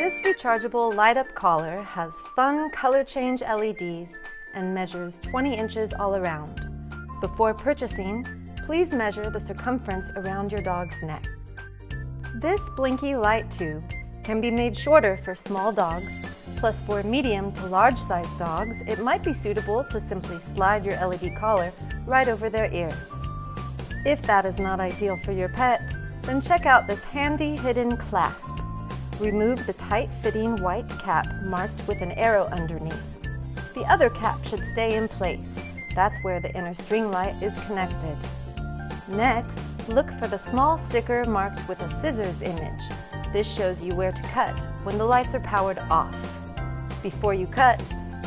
This rechargeable light-up collar has fun color change LEDs and measures 20 inches all around. Before purchasing, please measure the circumference around your dog's neck. This blinky light tube can be made shorter for small dogs, plus for medium to large-sized dogs, it might be suitable to simply slide your LED collar right over their ears. If that is not ideal for your pet, then check out this handy hidden clasp. Remove the tight-fitting white cap marked with an arrow underneath. The other cap should stay in place. That's where the inner string light is connected. Next, look for the small sticker marked with a scissors image. This shows you where to cut when the lights are powered off. Before you cut,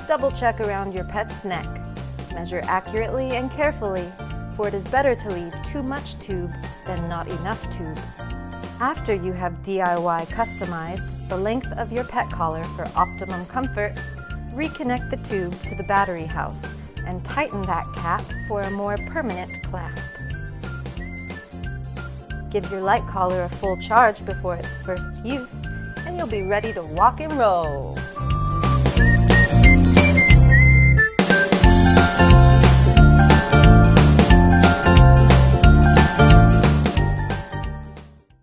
double-check around your pet's neck. Measure accurately and carefully, for it is better to leave too much tube than not enough tube. After you have DIY customized the length of your pet collar for optimum comfort, reconnect the tube to the battery house and tighten that cap for a more permanent clasp. Give your light collar a full charge before its first use, and you'll be ready to walk and roll.